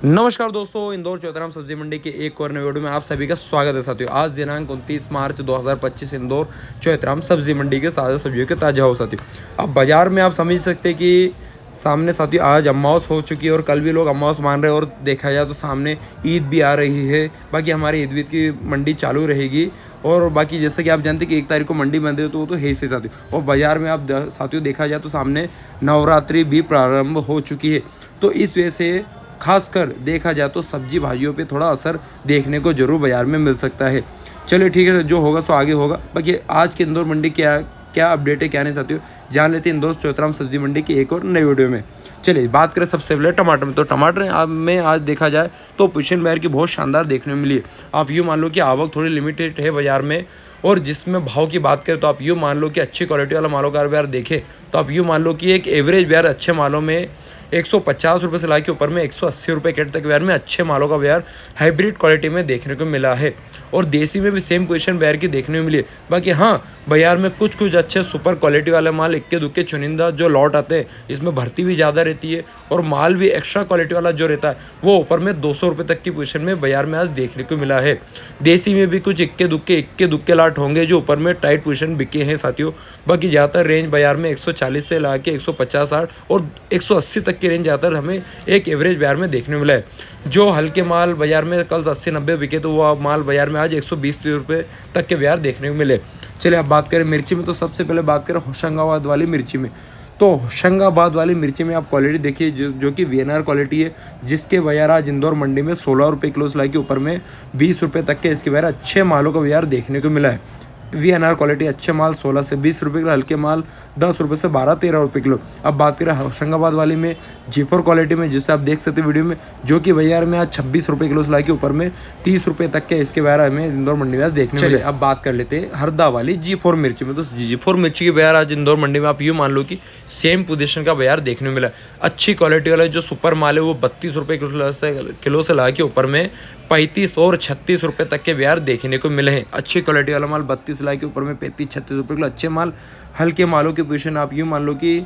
नमस्कार दोस्तों, इंदौर चौथराम सब्जी मंडी के एक और नए वीडियो में आप सभी का स्वागत है। साथियों, आज दिनांक 29 मार्च 2025 इंदौर चौथराम सब्जी मंडी के ताज़ा सब्जियों के ताज़ा हो। साथियों, अब बाजार में आप समझ सकते हैं कि सामने साथियों आज अमावस हो चुकी है और कल भी लोग अमावस मान रहे हैं, और देखा जाए तो सामने ईद भी आ रही है। बाकी हमारी ईद की मंडी चालू रहेगी, और बाकी जैसे कि आप जानते हैं कि 1 तारीख को मंडी बंद है, तो वो तो है ही साथियों। और बाज़ार में आप साथियों देखा जाए तो सामने नवरात्रि भी प्रारंभ हो चुकी है, तो इस वजह से खासकर देखा जाए तो सब्जी भाजियों पे थोड़ा असर देखने को जरूर बाजार में मिल सकता है। चलिए ठीक है, जो होगा सो आगे होगा। बाकी आज के इंदौर मंडी क्या अपडेट है, क्या नहीं साथियों, जान लेते हैं इंदौर चौथराम सब्जी मंडी की एक और नई वीडियो में। चलिए बात करें सबसे पहले टमाटर में, तो टमाटर में आज देखा जाए तो पोजीशन बाजार की बहुत शानदार देखने में मिली है। आप यूँ मान लो कि आवक थोड़ी लिमिटेड है बाजार में, और जिसमें भाव की बात करें तो आप यूँ मान लो कि अच्छी क्वालिटी वाला मालों का बाजार देखें तो आप यूँ मान लो कि एक एवरेज बाजार अच्छे मालों में 150 रुपये से ला के ऊपर में 180 रुपये कैट तक बाजार में अच्छे मालों का बाजार हाइब्रिड क्वालिटी में देखने को मिला है, और देसी में भी सेम पोजीशन बाजार की देखने को मिली है। बाकी हाँ, बाजार में कुछ अच्छे सुपर क्वालिटी वाले माल इक्के दुक्के चुनिंदा जो लॉट आते हैं, इसमें भर्ती भी ज़्यादा रहती है, और माल भी एक्स्ट्रा क्वालिटी वाला जो रहता है वो ऊपर में 200 रुपये तक की पोजीशन में बाजार में आज देखने को मिला है। देसी में भी कुछ इक्के दुक्के लाट होंगे जो ऊपर में टाइट पोजीशन बिके हैं साथियों। बाकी ज़्यादातर रेंज बाजार में 140 से ला के 150-60 और 180 तक की रेंज ज़्यादातर हमें एक एवरेज बाजार में देखने को मिला है। जो हल्के माल बाजार में कल 80-90 बिके, तो वो माल बाजार में आज 120 रुपये तक के बाजार देखने को मिले। चलिए अब बात करें मिर्ची में, तो सबसे पहले बात करें होशंगाबाद वाली मिर्ची में। तो होशंगाबाद वाली मिर्ची में आप क्वालिटी देखिए जो कि VNR क्वालिटी है, जिसके बाजार आज इंदौर मंडी में 16 रुपये किलो से के ऊपर में 20 रुपये तक के इसके बाजार अच्छे मालों का बाजार देखने को मिला है। VNR क्वालिटी अच्छे माल 16 से 20 रुपये किलो, हल्के माल 10 रुपये से 12-13 रुपये किलो। अब बात करें होशंगाबाद वाली में, G4 क्वालिटी में, जिससे आप देख सकते हैं वीडियो में, जो कि बाजार में आज 26 रुपये किलो से ला के ऊपर में 30 रुपये तक के इसके बाजार हमें इंदौर मंडी में आज देखने मिले। अब बात कर लेते हैं हरदा वाली G4 मिर्ची में। तो G4 मिर्ची के बाजार आज इंदौर मंडी में आप यूँ मान लो कि सेम पोजीशन का बाजार देखने को मिला। अच्छी क्वालिटी वाला जो सुपर माल है वो 32 रुपये किलो से ला के ऊपर में 35 और 36 रुपये तक के बाजार देखने को मिले हैं। अच्छी क्वालिटी वाला माल 32 लाख के ऊपर में 35-36 रुपये किलो अच्छे माल। हल्के मालों की पोजीशन आप यूँ मान लो कि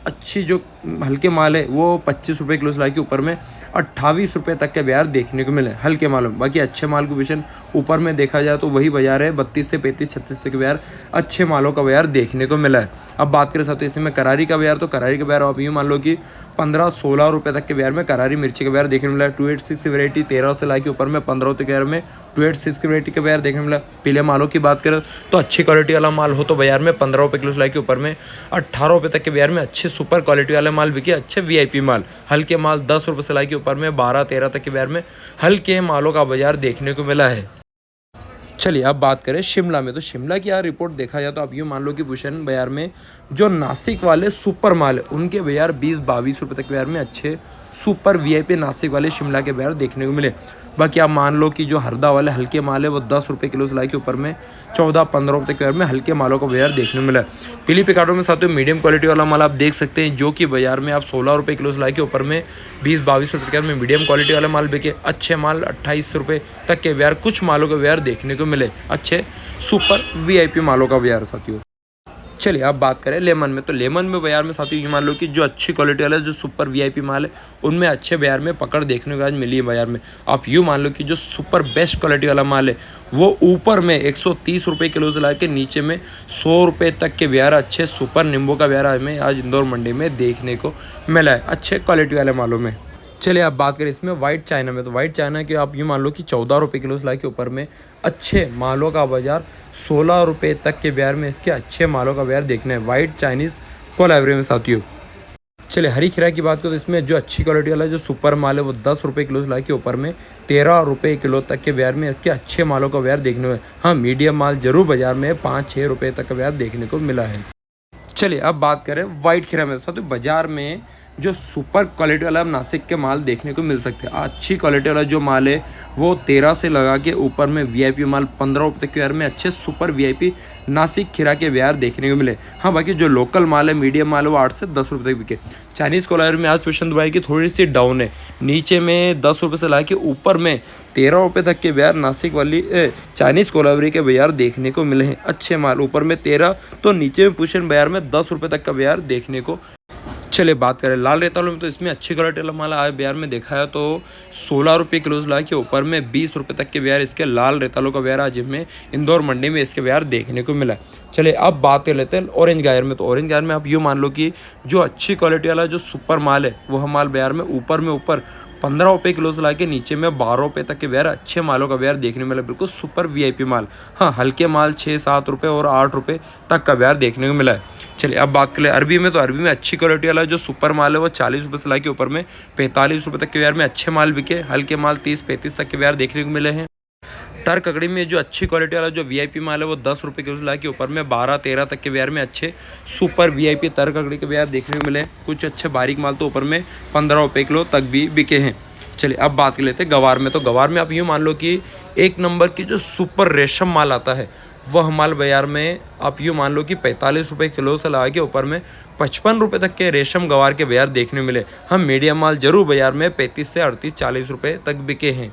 अच्छी जो हल्के माल है वो 25 रुपये किलो से ला के ऊपर में 28 रुपये तक के बाजार देखने को मिले हल्के मालों में। बाकी अच्छे माल की पोजीशन ऊपर में देखा जाए तो वही बाजार है 32 से 35-36 तक के बाजार अच्छे मालों का बाजार देखने को मिला है। अब बात करें साथ इसमें करारी का बाजार, तो करारी का बाजार आप यूँ मान लो कि 15-16 रुपये तक के बाजार में करारी मिर्ची का बाजार देखने को मिला है। 286 की वैरायटी 13 से ला के ऊपर में 15 तक के बाजार में 286 की वैरायटी का बाजार देखने को मिला। पीले मालों की बात करें तो अच्छी क्वालिटी वाला माल हो तो बाजार में 15 रुपये किलो से ला के ऊपर में 18 रुपये तक के बाजार में अच्छे सुपर क्वालिटी वाले माल बिके। अच्छे VIP माल, हल्के माल 10 रुपये से ला के ऊपर में 12-13 तक के बाजार में हल्के मालों का बाजार देखने को मिला है। चलिए अब बात करें शिमला में, तो शिमला की यार रिपोर्ट देखा जाए तो आप यूँ मान लो कि भूषण बाजार में जो नासिक वाले सुपर माल है उनके बाजार 20-22 रुपये तक बाजार में अच्छे सुपर VIP नासिक वाले शिमला के बाजार देखने को मिले। बाकी आप मान लो कि जो हरदा वाले हल्के माल है वो 10 रुपये किलो से ला के ऊपर में 14-15 रुपये तक के बाजार में हल्के मालों का बाजार देखने को मिला है। पीली पिकाटों में साथियों मीडियम क्वालिटी वाला माल आप देख सकते हैं, जो कि बाजार में आप 16 रुपये किलो से ला के ऊपर में 20-22 रुपये के बाजार में मीडियम क्वालिटी वाला माल बिके। अच्छे माल 28 रुपये तक के बाजार कुछ मालों का बाजार देखने को मिले, अच्छे सुपर VIP मालों का बाजार साथियों। चलिए अब बात करें लेमन में, तो लेमन में बाजार में साथियों ये मान लो कि जो अच्छी क्वालिटी वाला जो सुपर VIP माल है उनमें अच्छे बाजार में पकड़ देखने को आज मिली है बाजार में। आप यूँ मान लो कि जो सुपर बेस्ट क्वालिटी वाला माल है वो ऊपर में 130 रुपये किलो से ला के नीचे में 100 रुपये तक के बाजार अच्छे सुपर नींबू का बाजार हमें आज इंदौर मंडी में देखने को मिला है, अच्छे क्वालिटी वाले मालों में। चलिए अब बात करें इसमें वाइट चाइना में, तो वाइट चाइना के आप यूँ मान लो कि 14 रुपये किलो से ला के ऊपर में अच्छे मालों का बाजार 16 रुपये तक के बाजार में इसके अच्छे मालों का बाजार देखना है वाइट चाइनीज़ कोलैबरी में साथियों। चलिए हरी खीरा की बात करें तो इसमें जो अच्छी क्वालिटी वाला जो सुपर माल है वो 10 रुपये किलो से ला के ऊपर में 13 रुपये किलो तक के बाजार में इसके अच्छे मालों का बाजार देखने में। हाँ, मीडियम माल जरूर बाजार में 5-6 रुपये तक का बाजार देखने को मिला है। चलिए अब बात करें वाइट खीरा में, तो बाजार में जो सुपर क्वालिटी वाला नासिक के माल देखने को मिल सकते हैं। अच्छी क्वालिटी वाला जो माल है वो 13 से लगा के ऊपर में VIP माल 15 रुपये तक के बाजार में अच्छे सुपर VIP नासिक खीरा के बाजार देखने को मिले। हाँ, बाकी जो लोकल माल है मीडियम माल है वो 8 से 10 रुपये तक बिके। चाइनीज़ कोलैबरी में आज पोजीशन दुबई की थोड़ी सी डाउन है, नीचे में 10 रुपये से ला के ऊपर में 13 रुपये तक के बाजार नासिक वाली चाइनीज़ कोलैबरी के बाजार देखने को मिले हैं। अच्छे माल ऊपर में 13 तो नीचे में पोजीशन बाजार में 10 रुपये तक का बाजार देखने को। चलिए बात करें लाल रेतालों में, तो इसमें अच्छी क्वालिटी वाला माल आज बिहार में देखा है तो 16 रुपये किलो से के ऊपर में 20 रुपये तक के बिहार इसके लाल रेतालों का बिहार आज में इंदौर मंडी में इसके बिहार देखने को मिला है। चलिए अब बात कर लेते हैं ऑरेंज गायर में। तो ऑरेंज गायर में आप यूँ मान लो कि जो अच्छी क्वालिटी वाला जो सुपर माल है वह माल बिहार में ऊपर 15 रुपये किलो से लाके नीचे में 12 रुपये तक के बिहार अच्छे मालों का बिहार देखने में मिला, बिल्कुल सुपर वीआईपी माल। हाँ, हल्के माल 6-7 रुपये और 8 रुपये तक का बिहार देखने को मिला है। चलिए अब बात करें अरबी में, तो अरबी में अच्छी क्वालिटी वाला जो सुपर माल है वो 40 रुपये से लाके ऊपर में 45 रुपये तक के बिहार में अच्छे माल बिके, हल्के माल 30-35 तक के बिहार देखने को मिले हैं। तर ककड़ी में जो अच्छी क्वालिटी वाला जो वीआईपी माल है वो 10 रुपये किलो से लाके ऊपर में 12-13 तक के बिहार में अच्छे सुपर वीआईपी तर ककड़ी के बिहार देखने को मिले। कुछ अच्छे बारीक माल तो ऊपर में 15 रुपये किलो तक भी बिके हैं। चलिए अब बात कर लेते हैं गवार में। तो गवार में आप यूँ मान लो कि एक नंबर की जो सुपर रेशम माल आता है वह माल बाजार में आप यूँ मान लो कि 45 रुपये किलो से लगा के ऊपर में 55 रुपये तक के रेशम गवार के बाजार देखने मिले। हम मीडियम माल जरूर बाजार में 35 से 38-40 रुपये तक बिके हैं।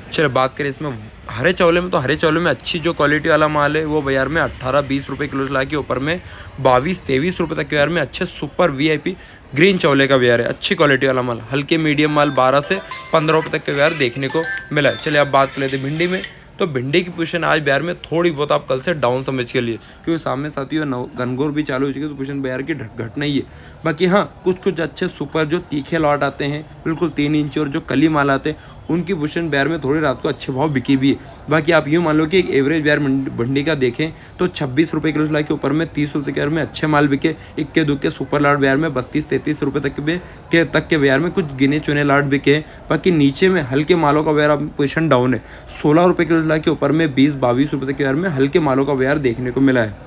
चलिए बात करें इसमें हरे चावले में। तो हरे चावले में अच्छी जो क्वालिटी वाला माल है वो बाजार में 18-20 रुपये किलो से ला के ऊपर में 22-23 रुपये तक के बाजार में अच्छे सुपर वीआईपी ग्रीन चावले का बाजार है। अच्छी क्वालिटी वाला माल, हल्के मीडियम माल 12 से 15 रुपये तक के बाजार देखने को मिला है। चलिए अब बात कर लेते हैं भिंडी में। तो भिंडी की पोजीशन आज बिहार में थोड़ी बहुत आप कल से डाउन समझ के लिए, क्योंकि सामने साथियों गनगौर भी चालू हो चुकी है, तो पोजीशन बिहार की घटना ही है। बाकी हाँ, कुछ अच्छे सुपर जो तीखे लॉट आते हैं बिल्कुल 3 इंच और जो कली माल आते हैं उनकी पोजीशन बिहार में थोड़ी रात को अच्छे भाव बिकी भी है। बाकी आप यूँ मान लो कि एक एवरेज बिहार भिंडी का देखें तो 26 रुपये किलो से ला के ऊपर में 30 रुपये के बिहार में अच्छे माल बिके। इक्के दुक्के सुपर लाट बिहार में 32-33 रुपये तक के बिहार में कुछ गिने चुने लाट बिके। बाकी नीचे में हल्के मालों का बिहार पोजीशन डाउन है। 16 रुपये किलो से ला के ऊपर में 20-22 रुपये तक के बिहार में हल्के मालों का बिहार देखने को मिला है।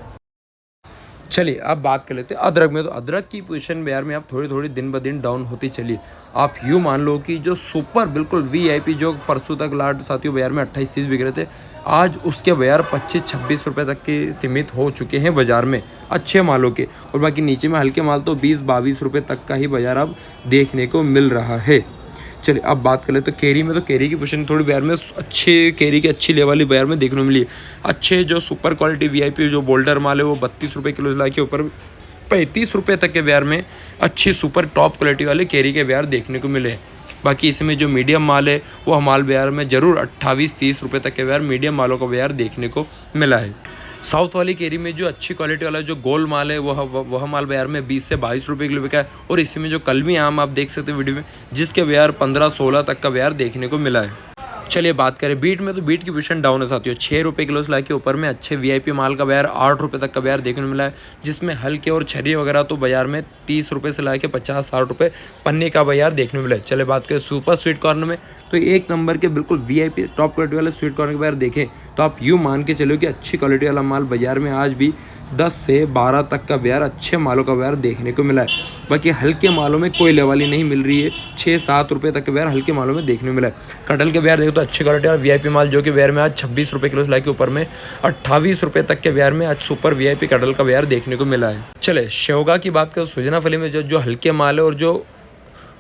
चलिए अब बात कर लेते हैं अदरक में। तो अदरक की पोजीशन बिहार में आप थोड़ी दिन ब दिन डाउन होती चली। आप यूँ मान लो कि जो सुपर बिल्कुल वीआईपी जो परसों तक लाट साथियों बाजार में 28-30 बिक रहे थे, आज उसके बाजार 25-26 रुपये तक के सीमित हो चुके हैं बाजार में अच्छे मालों के। और बाकी नीचे में हल्के माल तो 20-22 रुपये तक का ही बाजार अब देखने को मिल रहा है। चलिए अब बात कर ले तो केरी में। तो केरी की पोजीशन थोड़ी बिहार में अच्छे केरी की अच्छी लेवल वाली बिहार में देखने को मिली। अच्छे जो सुपर क्वालिटी वीआईपी जो बोल्डर माल है वो 32 रुपये किलो ला के ऊपर 35 रुपये तक के बिहार में अच्छी सुपर टॉप क्वालिटी वाले केरी के बिहार देखने को मिले। बाकी इसमें जो मीडियम माल है वो हमारे बिहार में ज़रूर 28-30 रुपये तक के बिहार मीडियम मालों का बिहार देखने को मिला है। साउथ वाली केरी में जो अच्छी क्वालिटी वाला जो गोल माल है वह माल बाजार में 20 से 22 रुपये किलो बिका है। और इसी में जो कलमी आम आप देख सकते हैं वीडियो में, जिसके बाजार 15-16 तक का बाजार देखने को मिला है। चलिए बात करें बीट में। तो बीट की पोजीशन डाउन है साथियों। 6 रुपये किलो से लाके ऊपर में अच्छे वीआईपी माल का बाजार 8 रुपये तक का बाजार देखने को मिला है, जिसमें हल्के और छरी वगैरह तो बाजार में 30 रुपये से लाके 50-60 रुपये पन्ने का बाजार देखने को मिला है। चलिए बात करें सुपर स्वीट कॉर्नर में। तो एक नंबर के बिल्कुल वीआईपी टॉप क्वालिटी वाले स्वीट कॉर्नर के बाजार देखें तो आप यूँ मान के चलो कि अच्छी क्वालिटी वाला माल बाजार में आज भी 10 से 12 तक का बाजार अच्छे मालों का बाजार देखने को मिला है। बाकी हल्के मालों में कोई लेवल ही नहीं मिल रही है। 6-7 रुपये तक का बाजार हल्के मालों में देखने को मिला है। कटहल के बाजार देखो तो अच्छी क्वालिटी और वीआईपी माल जो कि बाजार में आज 26 रुपये किलो से लाके ऊपर में 28 रुपये तक के बाजार में आज सुपर वीआईपी कटहल का बाजार देखने को मिला है। चले शेवगा की बात करें, सुजना फली में जो हल्के माल है और जो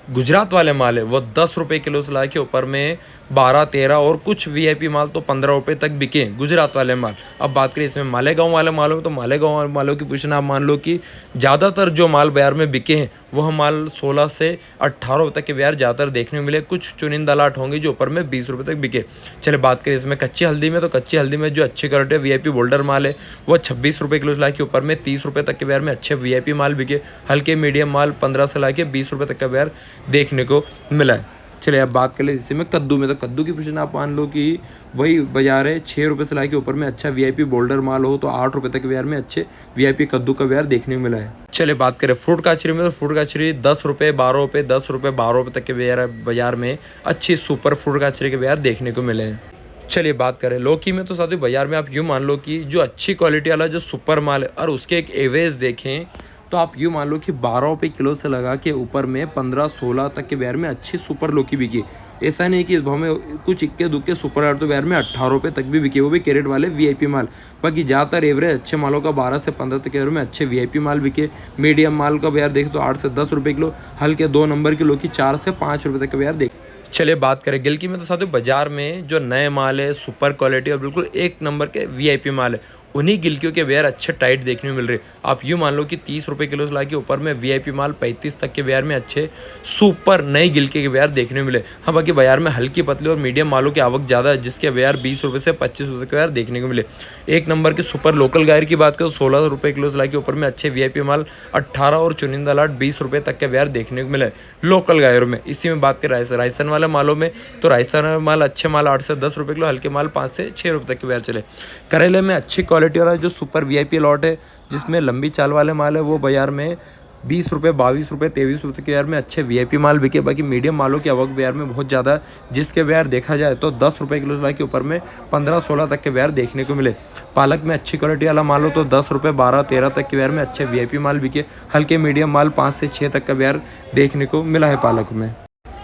गुजरात वाले माल है वो 10 रुपये किलो से लाके ऊपर में 12-13 और कुछ वीआईपी माल तो 15 रुपये तक बिके गुजरात वाले माल। अब बात करें इसमें मालेगांव वाले मालों में। तो मालेगांव मालों की पोजीशन आप मान लो कि ज़्यादातर जो माल बाजार में बिके हैं वह माल 16 से 18 रुपये तक के बाजार ज़्यादातर देखने को मिले। कुछ चुनिंदा लाट होंगे जो ऊपर में 20 रुपये तक बिके। चले बात करें इसमें कच्ची हल्दी में। तो कच्ची हल्दी में जो अच्छी क्वालिटी वीआईपी बोल्डर माल है वो 26 रुपये किलो से लाके ऊपर में 30 रुपये तक के बाजार में अच्छे वीआईपी माल बिके। हल्के मीडियम माल 15 से लाके 20 रुपये तक का बाजार देखने को मिला है। चलिए अब बात कर ले इसी में कद्दू में। तो कद्दू की पोजीशन आप मान लो कि वही बाजार है 6 रुपये से लाके ऊपर में अच्छा वीआईपी बोल्डर माल हो तो 8 रुपये तक के बाजार में अच्छे वीआईपी कद्दू का बाजार देखने को मिला है। चलिए बात करें फ्रूट काचरी में। तो फ्रूट काचरी 10 रुपये 12 रुपये 10 रुपये 12 रुपये तक के बाजार में अच्छी सुपर फ्रूट काचरी के बाजार देखने को मिले हैं। चलिए बात करें लौकी में। तो साथियों बाजार में आप यूँ मान लो कि जो अच्छी क्वालिटी वाला जो सुपर माल है और उसके एक एवरेज देखें तो आप यूँ मान लो कि 12 रुपये किलो से लगा के ऊपर में 15-16 तक के बाजार में अच्छी सुपर लौकी बिकी। ऐसा नहीं कि इस भाव में कुछ इक्के दुक्के सुपर आर तो बाजार में 18 रुपये तक भी बिके, वो भी कैरेट वाले वीआईपी माल। बाकी ज़्यादातर एवरेज अच्छे मालों का 12 से 15 तक के बाजार में अच्छे वीआईपी माल बिके। मीडियम माल का बाजार देखें तो 8 से 10 रुपये किलो, हल्के 2 नंबर की लौकी 4 से 5 रुपये तक का बाजार देखें। चलिए बात करें गिलकी में। तो साथियों बाजार में जो नए माल है सुपर क्वालिटी और बिल्कुल एक नंबर के वीआईपी माल है उन्हीं गिलकियों के वेयर अच्छे टाइट देखने को मिल रहे। आप यूँ मान लो कि 30 रुपये किलो से ला के ऊपर में वीआईपी माल 35 तक के वेयर में अच्छे सुपर नई गिलके के वेयर देखने को मिले। हाँ, बाकी बाजार में हल्की पतली और मीडियम मालों की आवक ज़्यादा है, जिसके वेयर 20 रुपये से 25 रुपये के वेयर देखने को मिले। एक नंबर के सुपर लोकल गायर की बात करें तो 16 रुपये किलो से ला के ऊपर में अच्छे वीआईपी माल 18 और चुनिंदा लाट 20 रुपये तक के वेयर देखने को मिले लोकल गायरों में। इसी में बात करें राजस्थान वाले मालों में तो राजस्थान वाले माल अच्छे माल 8 से 10 रुपये किलो, हल्के माल 5 से 6 रुपये तक के वेयर चले। करेले में अच्छी क्वालिटी वाला जो सुपर वीआईपी लॉट है, जिसमें लंबी चाल वाले माल है, वो बाजार में 20 रुपये, 22 रुपये, 23 रुपये के वेयर में अच्छे वीआईपी माल बिके। बाकी मीडियम मालों की आवक बाजार में बहुत ज़्यादा है, जिसके वेयर देखा जाए तो 10 रुपये किलो से के ऊपर में 15-16 तक के वेयर देखने को मिले। पालक में अच्छी क्वालिटी वाला माल हो तो 10 रुपये, 12-13 तक के वेयर में अच्छे वीआईपी माल बिके। हल्के मीडियम माल 5 से 6 तक का वेयर देखने को मिला है पालक में।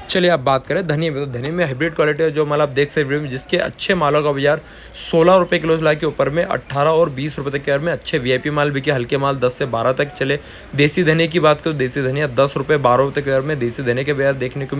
चलिए आप बात करें धनिया में, तो धनिया में हाइब्रिड क्वालिटी है जो माल आप देख सकते हैं, जिसके अच्छे मालों का बाजार 16 रुपये किलो से ला के ऊपर में 18 और 20 रुपये तक के में अच्छे वीआईपी माल बिके। हल्के माल 10 से 12 तक चले। देसी धनिया की बात करो, देसी धनिया 10 रुपये, 12 रुपये तक में देसी धनिया के बाजार देखने को।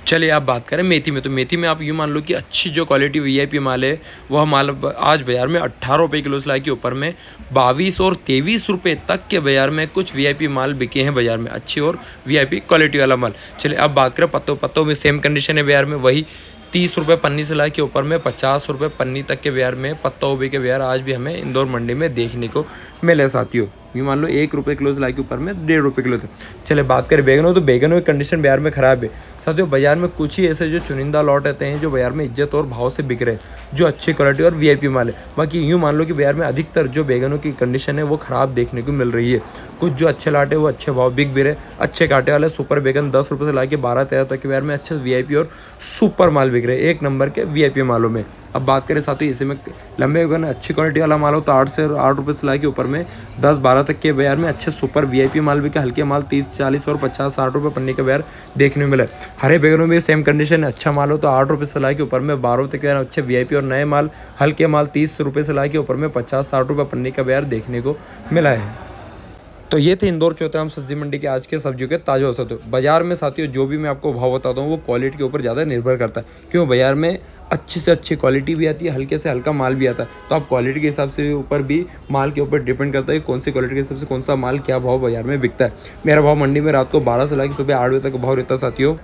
चलिए आप बात करें मेथी में, तो मेथी में आप यूँ मान लो कि अच्छी जो क्वालिटी वीआईपी माल है, वह माल आज बाज़ार में 18 रुपये किलो से ला के ऊपर में 22 और 23 रुपये तक के बाज़ार में कुछ वीआईपी माल बिके हैं बाज़ार में, अच्छी और वीआईपी क्वालिटी वाला माल। चलिए अब बात करें पत्तों में सेम कंडीशन है बाज़ार में, वही 30 रुपये पन्नी से ला के ऊपर में 50 रुपये पन्नी तक के बाज़ार में पत्ता गोभी के बाज़ार आज भी हमें इंदौर मंडी में देखने को मिले साथियों। यूँ मान लो 1 रुपये किलो से ला के ऊपर में 1.5 रुपये किलो थे। चले बात करें बैगनों, तो बैगनों की कंडीशन बाजार में ख़राब है साथियों। बाजार में कुछ ही ऐसे जो चुनिंदा लॉट रहते हैं जो बाजार में इज्जत और भाव से बिक रहे हैं, जो अच्छी क्वालिटी और वीआईपी माल है। बाकी यूँ मान लो कि बाजार में अधिकतर जो बैगनों की कंडीशन है वो ख़राब देखने को मिल रही है। कुछ जो अच्छे लाट है वो अच्छे भाव बिक भी रहे। अच्छे कांटे वाले सुपर बैगन 10 रुपये से ला के 12-13 तक के बाजार में अच्छे वीआईपी और सुपर माल बिक रहे हैं, एक नंबर के वीआईपी मालों में। अब बात करें साथियों इसी में लंबे बैगन अच्छी क्वालिटी वाला माल हो तो 8 रुपये से ला के ऊपर में 10-12 तक के बाजार में अच्छे सुपर वीआईपी माल बिके। हल्के माल 30-40 और 50-60 रुपये पन्नी के बाजार देखने को मिले। हरे बैगनों में सेम कंडीशन है, अच्छा माल हो तो 8 रुपये से ला के ऊपर में 12 रुपये के अच्छे वीआईपी और नए माल हल्के माल 30 रुपये से ला के ऊपर में 50-60 रुपये पन्नी का बाजार देखने को मिला है। तो ये थे इंदौर चौथराम सब्जी मंडी के आज के सब्जियों के ताज़ा औसत। बाजार में साथियों जो भी मैं आपको भाव बताता हूँ वो क्वालिटी के ऊपर ज़्यादा निर्भर करता है, क्यों बाजार में अच्छी से अच्छी क्वालिटी भी आती है, हल्के से हल्का माल भी आता है। तो आप क्वालिटी के हिसाब से ऊपर भी माल के ऊपर डिपेंड करता है कौन सी क्वालिटी के हिसाब से कौन सा माल क्या भाव बाजार में बिकता है। मेरा भाव मंडी में रात को 12 से लेकर सुबह 8 बजे तक भाव रहता साथियों।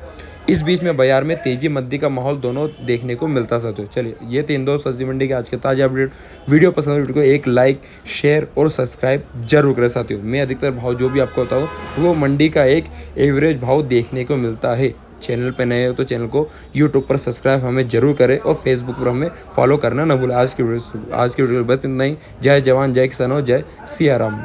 इस बीच में बाजार में तेजी मंदी का माहौल दोनों देखने को मिलता साथियों। चलिए ये थे इंदौर सब्जी मंडी के आज के ताज़ा अपडेट। वीडियो पसंद है वीडियो को एक लाइक, शेयर और सब्सक्राइब जरूर करें साथियों। मैं अधिकतर भाव जो भी आपको बताऊँ वो मंडी का एक एवरेज भाव देखने को मिलता है। चैनल पे नए हो तो चैनल को यूट्यूब पर सब्सक्राइब हमें जरूर करें और फेसबुक पर हमें फॉलो करना ना भूलें। आज की वीडियो बस इतना ही। जय जवान, जय किसान, जय सिया राम।